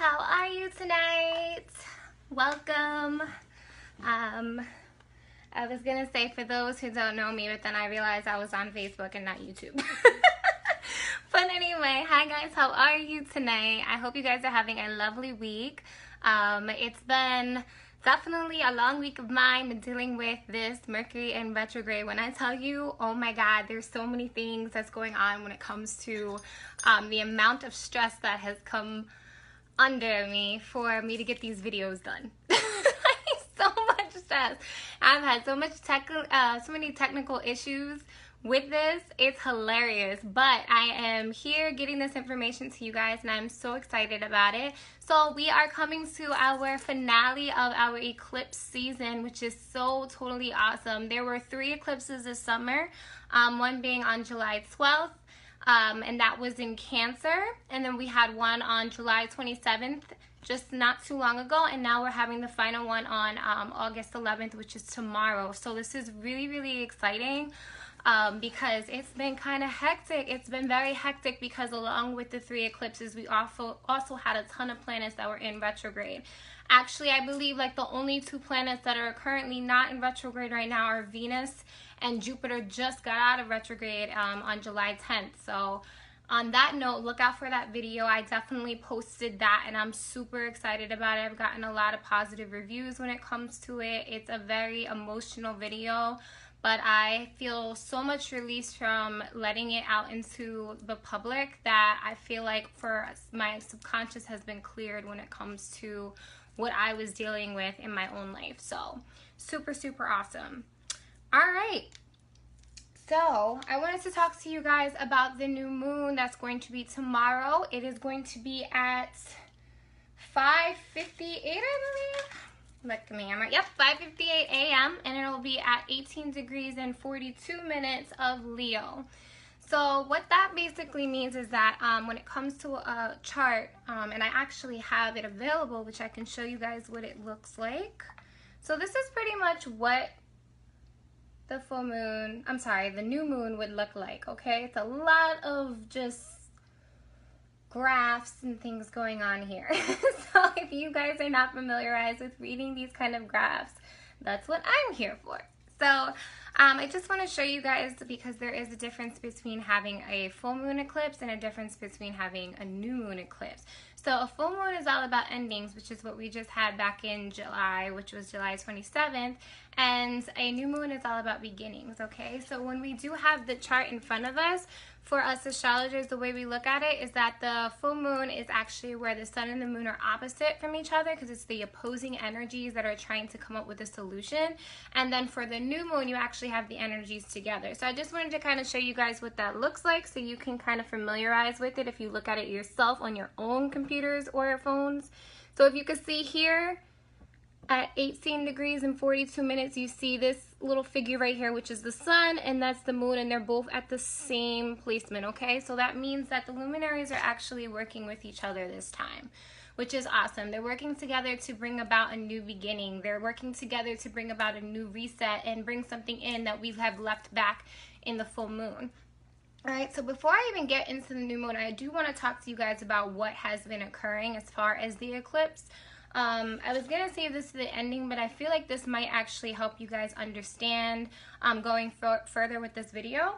how are you tonight? Welcome. I was gonna say for those who don't know me, but then I realized I was on Facebook and not YouTube. But anyway, hi guys, how are you tonight? I hope you guys are having a lovely week. It's been definitely a long week of mine dealing with this Mercury in retrograde. When I tell you, oh my God, there's so many things that's going on when it comes to the amount of stress that has come under me for me to get these videos done. So much stress. I've had so many technical issues with this. It's hilarious, but I am here getting this information to you guys and I'm so excited about it. So we are coming to our finale of our eclipse season, which is so totally awesome. There were 3 eclipses this summer, one being on July 12th, and that was in Cancer, and then we had one on July 27th just not too long ago, and now we're having the final one on August 11th, which is tomorrow. So this is really exciting because it's been kind of hectic. It's been very hectic because along with the 3 eclipses, we also had a ton of planets that were in retrograde. Actually, I believe like the only 2 planets that are currently not in retrograde right now are Venus and Jupiter. Just got out of retrograde on July 10th. So on that note, look out for that video. I definitely posted that and I'm super excited about it. I've gotten a lot of positive reviews when it comes to it. It's a very emotional video, but I feel so much release from letting it out into the public that I feel like my subconscious has been cleared when it comes to what I was dealing with in my own life. So super awesome. All right. So I wanted to talk to you guys about the new moon that's going to be tomorrow. It is going to be at 5:58, I believe. Look at me, yep, 5:58 a.m. and it'll be at 18 degrees and 42 minutes of Leo. So what that basically means is that when it comes to a chart, and I actually have it available, which I can show you guys what it looks like. So this is pretty much what the the new moon would look like, okay? It's a lot of just graphs and things going on here. So if you guys are not familiarized with reading these kind of graphs, that's what I'm here for. So I just want to show you guys because there is a difference between having a full moon eclipse and a difference between having a new moon eclipse. So a full moon is all about endings, which is what we just had back in July, which was July 27th. And a new moon is all about beginnings, okay? So when we do have the chart in front of us, for us astrologers, the way we look at it is that the full moon is actually where the sun and the moon are opposite from each other because it's the opposing energies that are trying to come up with a solution. And then for the new moon, you actually have the energies together. So I just wanted to kind of show you guys what that looks like so you can kind of familiarize with it if you look at it yourself on your own computers or phones. So if you can see here, at 18 degrees and 42 minutes, you see this little figure right here, which is the sun, and that's the moon, and they're both at the same placement, okay? So that means that the luminaries are actually working with each other this time, which is awesome. They're working together to bring about a new beginning. They're working together to bring about a new reset and bring something in that we have left back in the full moon. All right, so before I even get into the new moon, I do want to talk to you guys about what has been occurring as far as the eclipse. I was going to save this to the ending, but I feel like this might actually help you guys understand going further with this video.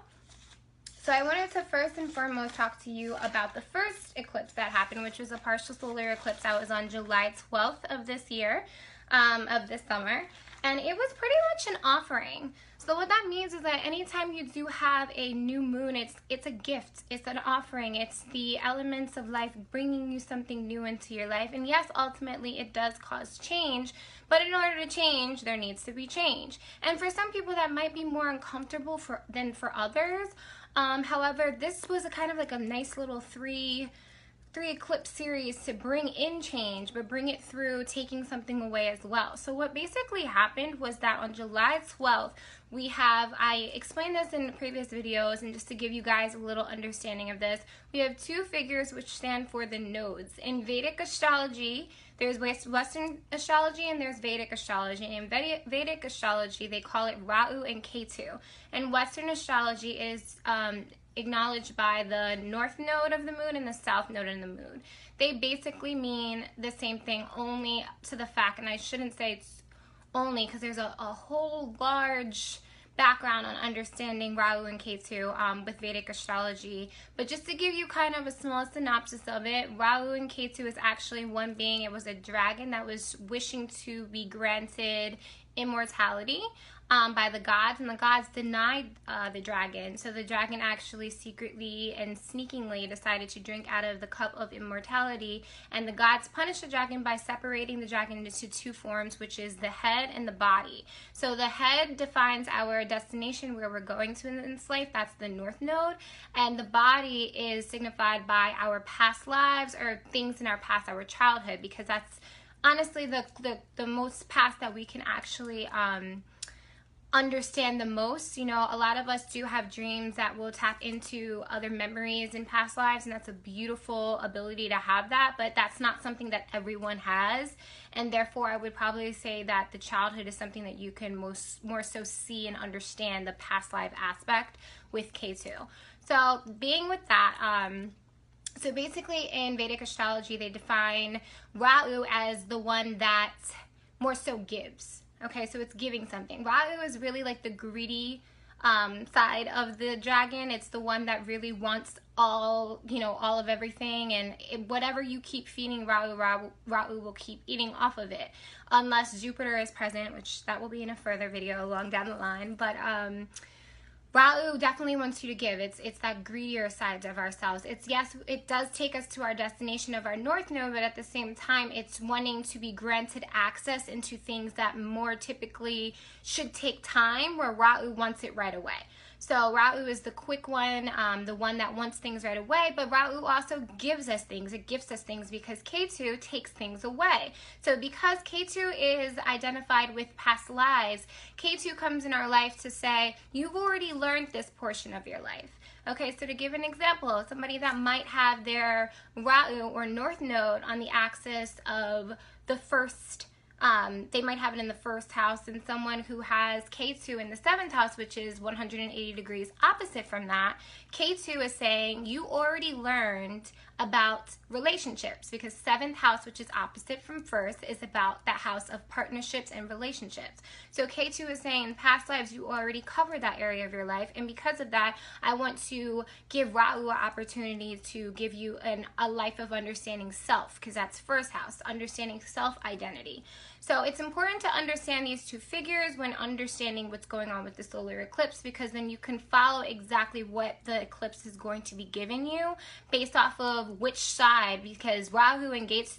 So I wanted to first and foremost talk to you about the first eclipse that happened, which was a partial solar eclipse that was on July 12th of this year, of this summer. And it was pretty much an offering. So what that means is that anytime you do have a new moon, it's a gift, it's an offering, it's the elements of life bringing you something new into your life. And yes, ultimately it does cause change, but in order to change, there needs to be change. And for some people that might be more uncomfortable than for others. However, this was a kind of like a nice little three eclipse series to bring in change, but bring it through taking something away as well. So what basically happened was that on July 12th, I explained this in previous videos, and just to give you guys a little understanding of this, we have 2 figures which stand for the nodes. In Vedic astrology, there's Western astrology and there's Vedic astrology. In Vedic astrology, they call it Rahu and Ketu. And Western astrology is acknowledged by the north node of the moon and the south node of the moon. They basically mean the same thing, only to the fact, and I shouldn't say it's only because there's a whole large background on understanding Rahu and Ketu with Vedic astrology. But just to give you kind of a small synopsis of it, Rahu and Ketu is actually one being. It was a dragon that was wishing to be granted immortality by the gods, and the gods denied the dragon. So the dragon actually secretly and sneakingly decided to drink out of the cup of immortality, and the gods punished the dragon by separating the dragon into two forms, which is the head and the body. So the head defines our destination, where we're going to in this life. That's the north node, and the body is signified by our past lives or things in our past, our childhood, because that's honestly the most past that we can actually understand the most. You know, a lot of us do have dreams that will tap into other memories in past lives, and that's a beautiful ability to have that, but that's not something that everyone has, and therefore I would probably say that the childhood is something that you can more so see and understand the past life aspect with Ketu. So being with that, so basically in Vedic astrology they define Rahu as the one that more so gives. Okay, so it's giving something. Rahu is really like the greedy side of the dragon. It's the one that really wants all, you know, all of everything, and whatever you keep feeding Rahu will keep eating off of it, unless Jupiter is present, which that will be in a further video along down the line. But Rahu definitely wants you to give. It's that greedier side of ourselves. Yes, it does take us to our destination of our north node, but at the same time, it's wanting to be granted access into things that more typically should take time, where Rahu wants it right away. So Rahu is the quick one, the one that wants things right away, but Rahu also gives us things. It gives us things because Ketu takes things away. So because Ketu is identified with past lives, Ketu comes in our life to say, you've already learned this portion of your life. Okay, so to give an example, somebody that might have their Rahu or north node on the axis of the first, they might have it in the first house, and someone who has Ketu in the seventh house, which is 180 degrees opposite from that, Ketu is saying you already learned about relationships, because seventh house, which is opposite from first, is about that house of partnerships and relationships. So Ketu is saying in past lives you already covered that area of your life, and because of that I want to give Rahu an opportunity to give you a life of understanding self, because that's first house, understanding self-identity. So it's important to understand these two figures when understanding what's going on with the solar eclipse, because then you can follow exactly what the eclipse is going to be giving you based off of which side, because Rahu and Ketu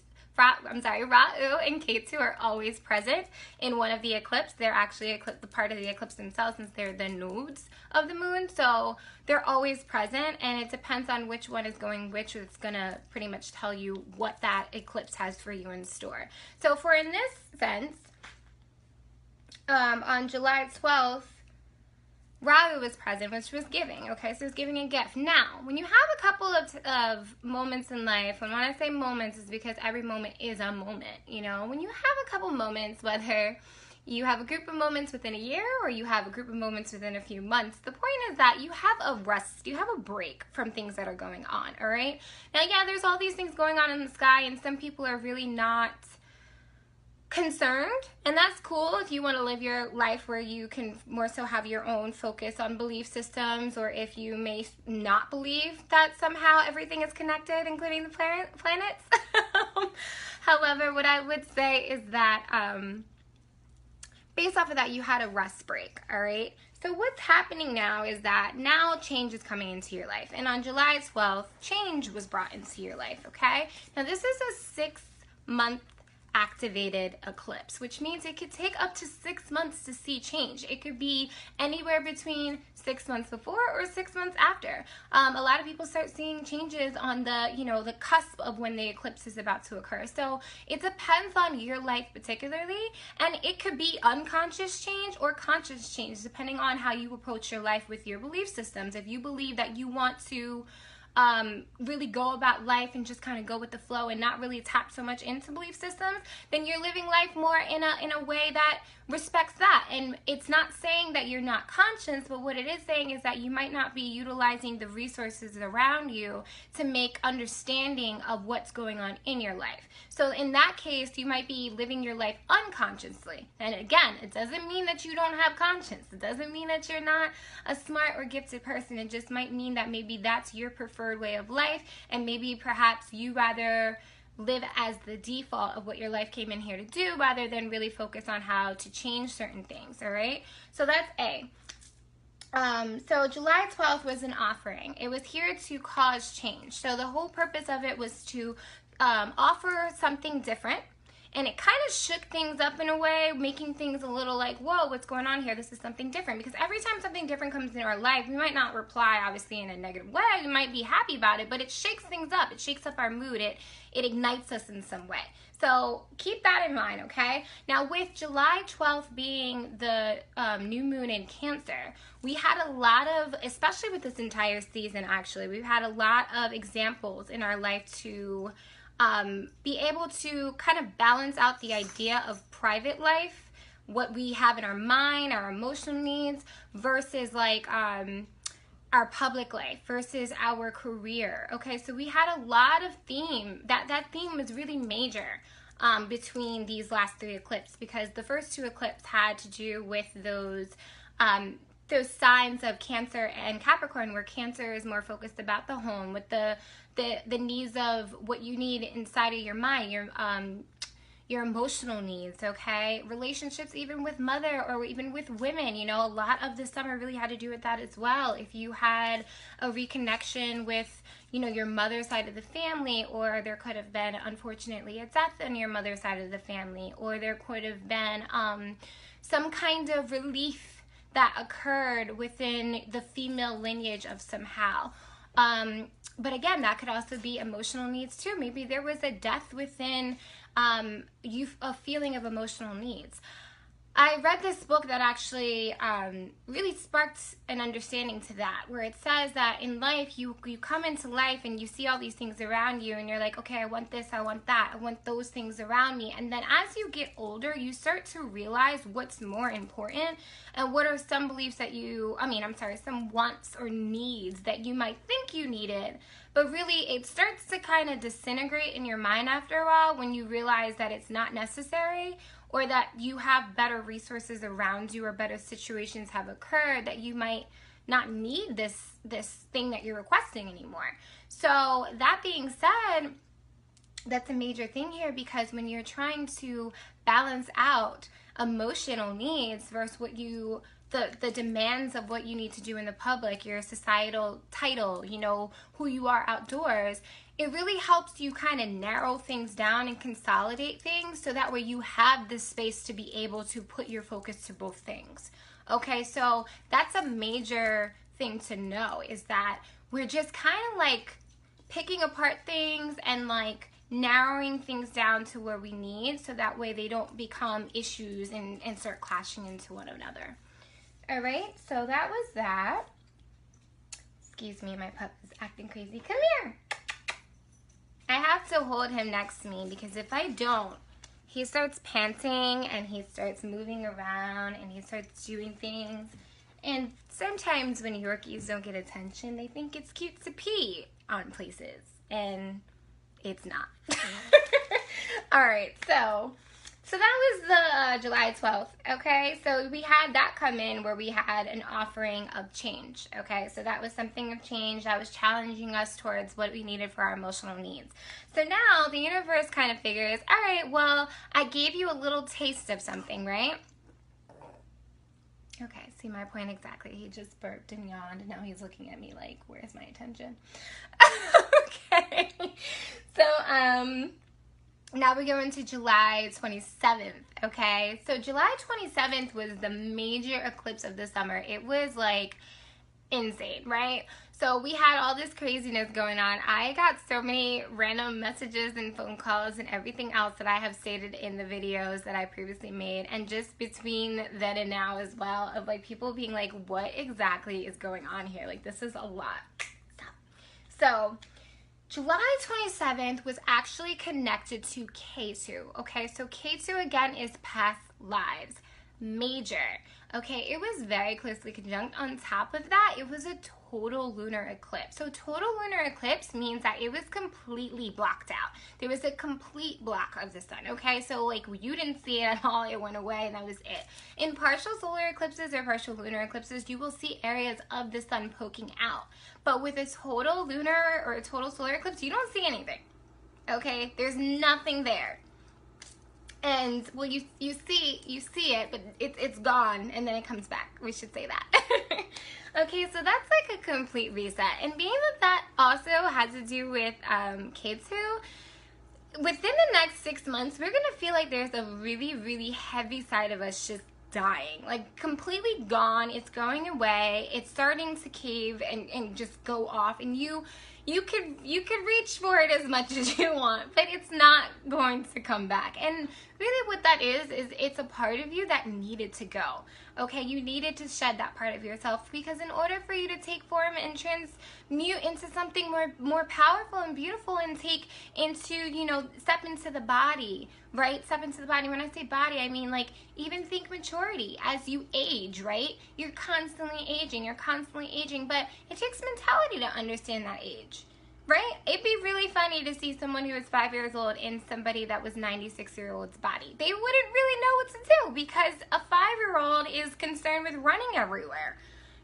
are always present in one of the eclipses. They're actually the part of the eclipse themselves, since they're the nodes of the moon. So they're always present, and it depends on which one is going which. It's going to pretty much tell you what that eclipse has for you in store. So for in this sense, on July 12th, Rahu was present, which was giving. Okay, so it's giving a gift. Now, when you have a couple of moments in life, and when I say moments, it's because every moment is a moment, you know. When you have a couple moments, whether you have a group of moments within a year or you have a group of moments within a few months, the point is that you have a rest, you have a break from things that are going on, all right? Now, yeah, there's all these things going on in the sky, and some people are really not concerned, and that's cool if you want to live your life where you can more so have your own focus on belief systems, or if you may not believe that somehow everything is connected, including the planets. However, what I would say is that based off of that, you had a rest break, all right? So what's happening now is that now change is coming into your life, and on July 12th, change was brought into your life, okay? Now this is a 6-month activated eclipse, which means it could take up to 6 months to see change. It could be anywhere between 6 months before or 6 months after. A lot of people start seeing changes on the, you know, the cusp of when the eclipse is about to occur. So it depends on your life particularly, and it could be unconscious change or conscious change, depending on how you approach your life with your belief systems. If you believe that you want to really go about life and just kind of go with the flow and not really tap so much into belief systems, then you're living life more in a way that respects that. And it's not saying that you're not conscious, but what it is saying is that you might not be utilizing the resources around you to make understanding of what's going on in your life. So in that case, you might be living your life unconsciously. And again, it doesn't mean that you don't have conscience. It doesn't mean that you're not a smart or gifted person. It just might mean that maybe that's your preferred way of life, and maybe perhaps you rather live as the default of what your life came in here to do rather than really focus on how to change certain things. All right, so that's A. So July 12th was an offering. It was here to cause change. So the whole purpose of it was to offer something different. And it kind of shook things up in a way, making things a little like, whoa, what's going on here? This is something different. Because every time something different comes into our life, we might not reply, obviously, in a negative way. We might be happy about it, but it shakes things up. It shakes up our mood. It ignites us in some way. So keep that in mind, okay? Now, with July 12th being the new moon in Cancer, we had a lot of, especially with this entire season, actually, we've had a lot of examples in our life to be able to kind of balance out the idea of private life, what we have in our mind, our emotional needs, versus like our public life, versus our career. Okay, so we had a lot of theme. That theme was really major between these last three eclipses, because the first two eclipses had to do with those signs of Cancer and Capricorn, where Cancer is more focused about the home, with the needs of what you need inside of your mind, your emotional needs, okay? Relationships, even with mother or even with women, you know, a lot of this summer really had to do with that as well. If you had a reconnection with, you know, your mother's side of the family, or there could have been, unfortunately, a death on your mother's side of the family, or there could have been some kind of relief that occurred within the female lineage of somehow. But again, that could also be emotional needs too. Maybe there was a death within a feeling of emotional needs. I read this book that actually really sparked an understanding to that, where it says that in life, you come into life and you see all these things around you, and you're like, okay, I want this, I want that, I want those things around me. And then as you get older, you start to realize what's more important and what are some beliefs that some wants or needs that you might think you needed. But really, it starts to kind of disintegrate in your mind after a while when you realize that it's not necessary, or that you have better resources around you, or better situations have occurred that you might not need this thing that you're requesting anymore. So that being said, that's a major thing here, because when you're trying to balance out emotional needs versus what the demands of what you need to do in the public, your societal title, you know, who you are outdoors, it really helps you kind of narrow things down and consolidate things, so that way you have the space to be able to put your focus to both things. Okay, so that's a major thing to know, is that we're just kind of like picking apart things and like narrowing things down to where we need, so that way they don't become issues and start clashing into one another. All right, so that was that. Excuse me, my pup is acting crazy. Come here. I have to hold him next to me, because if I don't, he starts panting and he starts moving around and he starts doing things. And sometimes when Yorkies don't get attention, they think it's cute to pee on places, and it's not. All right, so that was the July 12th, okay? So we had that come in where we had an offering of change, okay? So that was something of change that was challenging us towards what we needed for our emotional needs. So now the universe kind of figures, all right, well, I gave you a little taste of something, right? Okay, see my point exactly. He just burped and yawned, and now he's looking at me like, where's my attention? Okay, so, now we go into July 27th, okay? So July 27th was the major eclipse of the summer. It was like insane, right? So we had all this craziness going on. I got so many random messages and phone calls and everything else that I have stated in the videos that I previously made, and just between then and now as well, of like people being like, what exactly is going on here? Like, this is a lot. So July 27th was actually connected to Ketu, okay? So Ketu, again, is past lives. Major, okay? It was very closely conjunct. On top of that, it was a total lunar eclipse. So total lunar eclipse means that it was completely blocked out. There was a complete block of the sun, okay? So like you didn't see it at all, it went away, and that was it. In partial solar eclipses or partial lunar eclipses, you will see areas of the sun poking out. But with a total lunar or a total solar eclipse, you don't see anything, okay? There's nothing there. And well, you see it, but it's gone, and then it comes back. We should say that. Okay, so that's like a complete reset. And being that also has to do with Ketu, within the next 6 months, we're gonna feel like there's a really, really heavy side of us just dying, like completely gone. It's going away. It's starting to cave and just go off, and you could reach for it as much as you want, but it's not going to come back. And really what that is it's a part of you that needed to go. Okay, you needed to shed that part of yourself, because in order for you to take form and transmute into something more powerful and beautiful, and take into, you know, step into the body, right? Step into the body. When I say body, I mean like even think maturity as you age, right? You're constantly aging, but it takes mentality to understand that age. Right? It'd be really funny to see someone who was 5 years old in somebody that was 96-year-old's body. They wouldn't really know what to do, because a 5-year-old is concerned with running everywhere.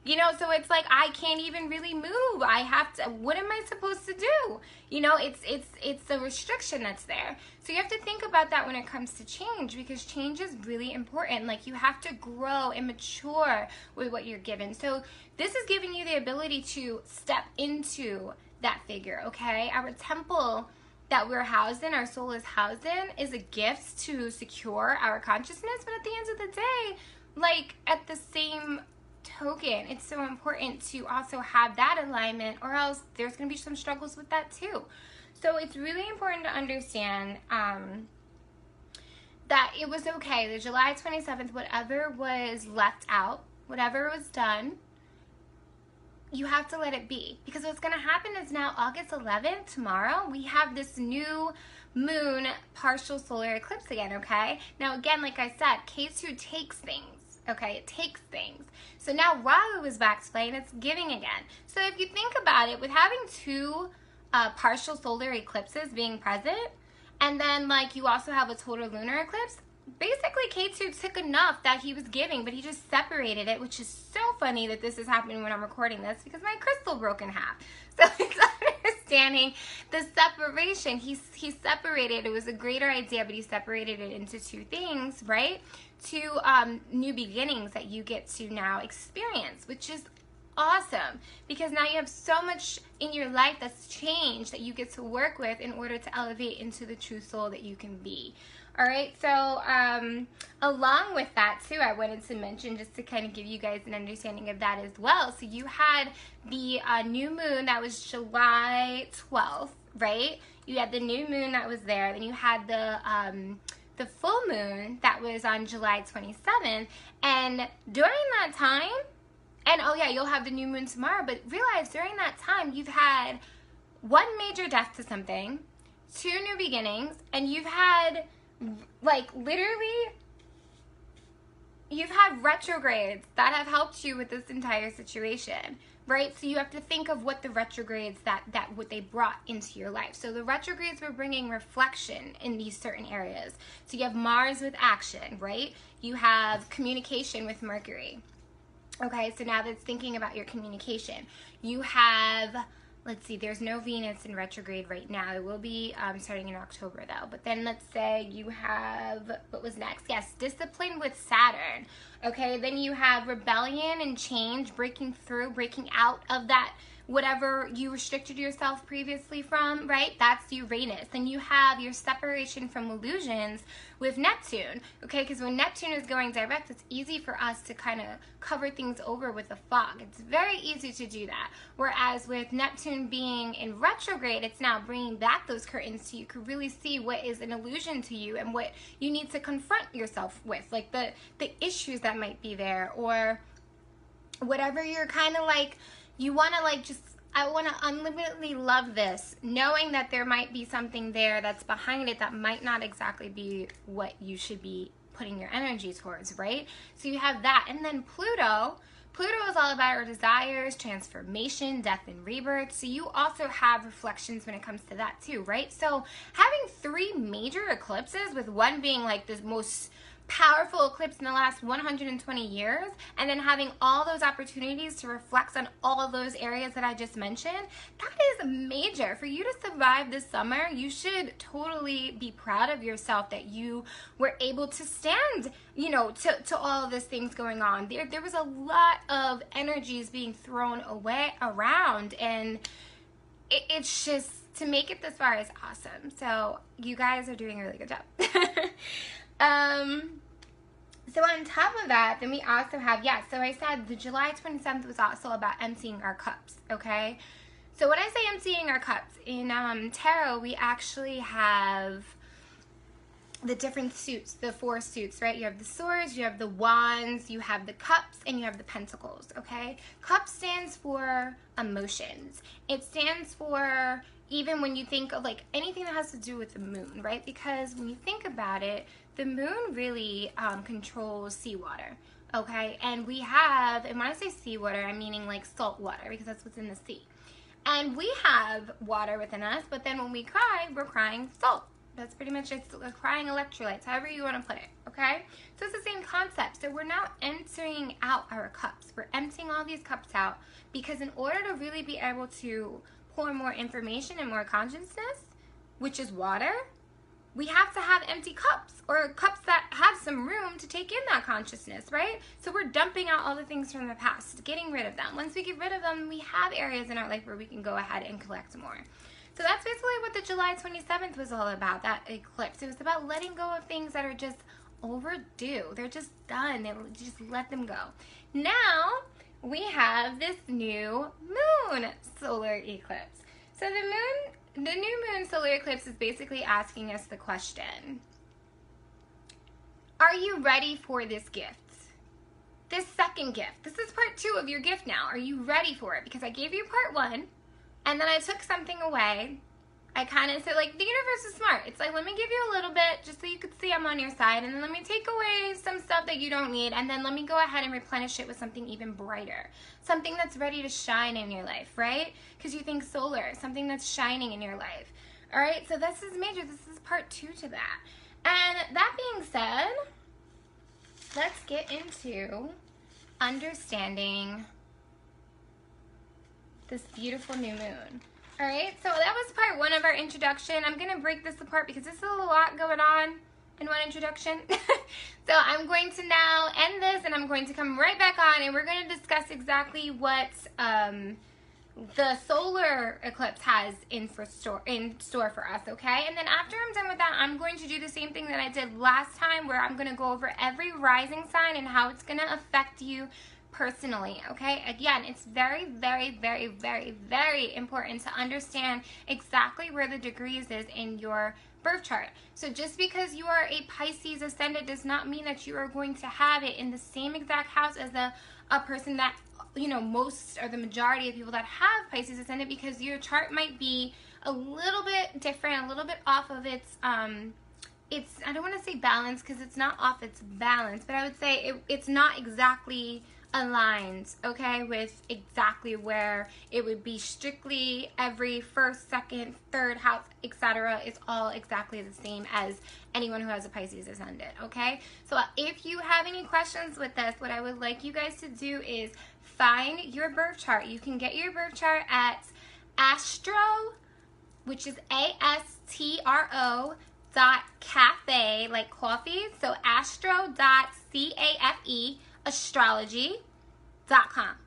You know, so it's like, I can't even really move. I have to, what am I supposed to do? You know, it's a restriction that's there. So you have to think about that when it comes to change, because change is really important. Like, you have to grow and mature with what you're given. So this is giving you the ability to step into that figure, okay? Our temple that we're housed in, our soul is housed in, is a gift to secure our consciousness. But at the end of the day, like, at the same token, it's so important to also have that alignment, or else there's going to be some struggles with that too. So it's really important to understand that it was okay. The July 27th, whatever was left out, whatever was done, you have to let it be. Because what's going to happen is now August 11th, tomorrow, we have this new moon partial solar eclipse again, okay? Now, again, like I said, Ketu takes things, okay? It takes things. So now Rahu is back to play, and it's giving again. So if you think about it, with having two partial solar eclipses being present, and then like you also have a total lunar eclipse, basically Ketu took enough that he was giving, but he just separated it, which is so funny that this is happening when I'm recording this, because my crystal broke in half. So it's understanding the separation. He separated. It was a greater idea, but he separated it into two things, right? Two new beginnings that you get to now experience, which is awesome, because now you have so much in your life that's changed that you get to work with in order to elevate into the true soul that you can be. All right, so along with that too, I wanted to mention, just to kind of give you guys an understanding of that as well. So you had the new moon that was July 12th, right? You had the new moon that was there. Then you had the full moon that was on July 27th. And during that time, and oh yeah, you'll have the new moon tomorrow, but realize during that time, you've had one major death to something, two new beginnings, and you've had, like, literally, you've had retrogrades that have helped you with this entire situation, right? So you have to think of what the retrogrades, what they brought into your life. So the retrogrades were bringing reflection in these certain areas. So you have Mars with action, right? You have communication with Mercury. Okay, so now that's thinking about your communication. You have, let's see, there's no Venus in retrograde right now. It will be starting in October though. But then let's say you have, what was next? Yes, discipline with Saturn. Okay, then you have rebellion and change, breaking through, breaking out of that, whatever you restricted yourself previously from, right? That's Uranus. Then you have your separation from illusions with Neptune, okay? Because when Neptune is going direct, it's easy for us to kind of cover things over with a fog. It's very easy to do that. Whereas with Neptune being in retrograde, it's now bringing back those curtains so you can really see what is an illusion to you and what you need to confront yourself with, like the issues that might be there, or whatever you're kind of like, you want to like just I want to unlimitedly love this, knowing that there might be something there that's behind it that might not exactly be what you should be putting your energy towards, right? So you have that. And then Pluto is all about our desires, transformation, death, and rebirth. So you also have reflections when it comes to that too, right? So having 3 major eclipses, with one being like the most powerful eclipse in the last 120 years, and then having all those opportunities to reflect on all of those areas that I just mentioned, that is major. For you to survive this summer, you should totally be proud of yourself that you were able to stand, you know, to all of these things going on. There was a lot of energies being thrown away around, and it's just, to make it this far is awesome. So you guys are doing a really good job. So on top of that, then we also have, so I said the July 27th was also about emptying our cups, okay? So when I say emptying our cups, in tarot, we actually have the different suits, the 4 suits, right? You have the swords, you have the wands, you have the cups, and you have the pentacles, okay? Cup stands for emotions. It stands for, even when you think of like anything that has to do with the moon, right? Because when you think about it, the moon really controls seawater, okay? And we have, and when I say seawater, I'm meaning like salt water, because that's what's in the sea. And we have water within us, but then when we cry, we're crying salt. That's pretty much it. We're crying electrolytes, however you want to put it, okay? So it's the same concept. So we're now emptying out our cups. We're emptying all these cups out, because in order to really be able to pour more information and more consciousness, which is water, we have to have empty cups, or cups that have some room to take in that consciousness, right? So we're dumping out all the things from the past, getting rid of them. Once we get rid of them, we have areas in our life where we can go ahead and collect more. So that's basically what the July 27th was all about, that eclipse. It was about letting go of things that are just overdue. They're just done. Just let them go. Now we have this new moon solar eclipse. So the new moon solar eclipse is basically asking us the question, are you ready for this gift? This second gift. This is part 2 of your gift now. Are you ready for it? Because I gave you part 1, and then I took something away. I kind of said, like, the universe is smart. It's like, let me give you a little bit just so you could see I'm on your side, and then let me take away some stuff that you don't need, and then let me go ahead and replenish it with something even brighter. Something that's ready to shine in your life, right? Because you think solar, something that's shining in your life. All right, so this is major. This is part 2 to that. And that being said, let's get into understanding this beautiful new moon. All right, so that was part 1 of our introduction. I'm going to break this apart because there's a lot going on in one introduction. So I'm going to now end this, and I'm going to come right back on, and we're going to discuss exactly what the solar eclipse has in store for us, okay? And then after I'm done with that, I'm going to do the same thing that I did last time, where I'm going to go over every rising sign and how it's going to affect you personally, okay? Again, it's very, very, very, very, very important to understand exactly where the degrees is in your birth chart. So just because you are a Pisces ascendant does not mean that you are going to have it in the same exact house as a person that, you know, most or the majority of people that have Pisces ascendant, because your chart might be a little bit different, a little bit off of its I don't want to say balance, because it's not off its balance, but I would say it's not exactly aligned, okay, with exactly where it would be strictly every first, second, third house, etc. is all exactly the same as anyone who has a Pisces ascendant, okay? So if you have any questions with this, what I would like you guys to do is find your birth chart. You can get your birth chart at Astro, which is ASTRO .cafe, like coffee, so astro.cafe astrology.com.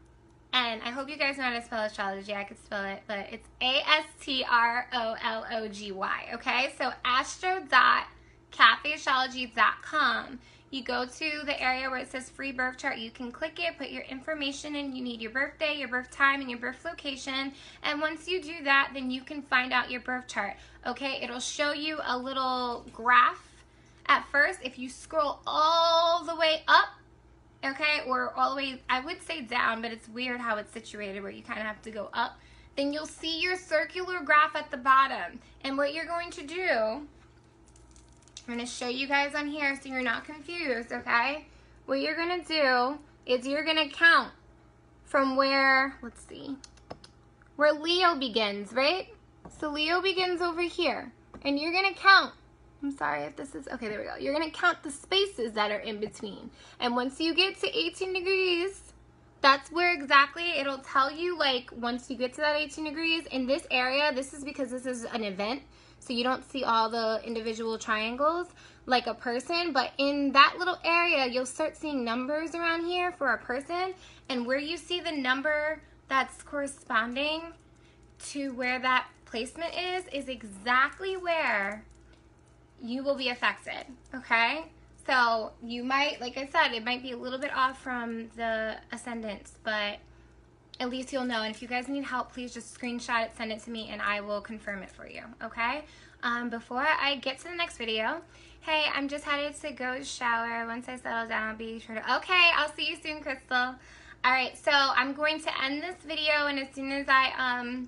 And I hope you guys know how to spell astrology. I could spell it, but it's ASTROLOGY, okay? So astro.cafeastrology.com. You go to the area where it says free birth chart. You can click it, put your information in. You need your birthday, your birth time, and your birth location. And once you do that, then you can find out your birth chart, okay? It'll show you a little graph at first. If you scroll all the way up, okay, or all the way, I would say down, but it's weird how it's situated where you kind of have to go up then you'll see your circular graph at the bottom. And what you're going to do, I'm going to show you guys on here so you're not confused, okay? What you're going to do is you're going to count from where, let's see, where Leo begins, right? So Leo begins over here. And you're going to count. I'm sorry if this is, okay, there we go. You're going to count the spaces that are in between. And once you get to 18 degrees, that's where exactly it'll tell you, like, once you get to that 18 degrees, in this area, this is because this is an event, so you don't see all the individual triangles like a person, but in that little area, you'll start seeing numbers around here for a person, and where you see the number that's corresponding to where that placement is exactly where you will be affected, okay? So you might, like I said, it might be a little bit off from the ascendants, but at least you'll know. And if you guys need help, please just screenshot it, send it to me, and I will confirm it for you, okay? Before I get to the next video, hey, I'm just headed to go shower. Once I settle down, I'll be sure to, okay, I'll see you soon, Crystal. All right, so I'm going to end this video, and as soon as I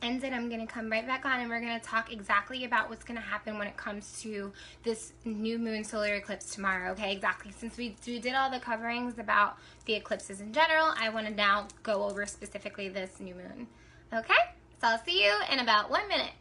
end it, I'm going to come right back on and we're going to talk exactly about what's going to happen when it comes to this new moon solar eclipse tomorrow, okay? Exactly. Since we did all the coverings about the eclipses in general, I want to now go over specifically this new moon, okay? So I'll see you in about 1 minute.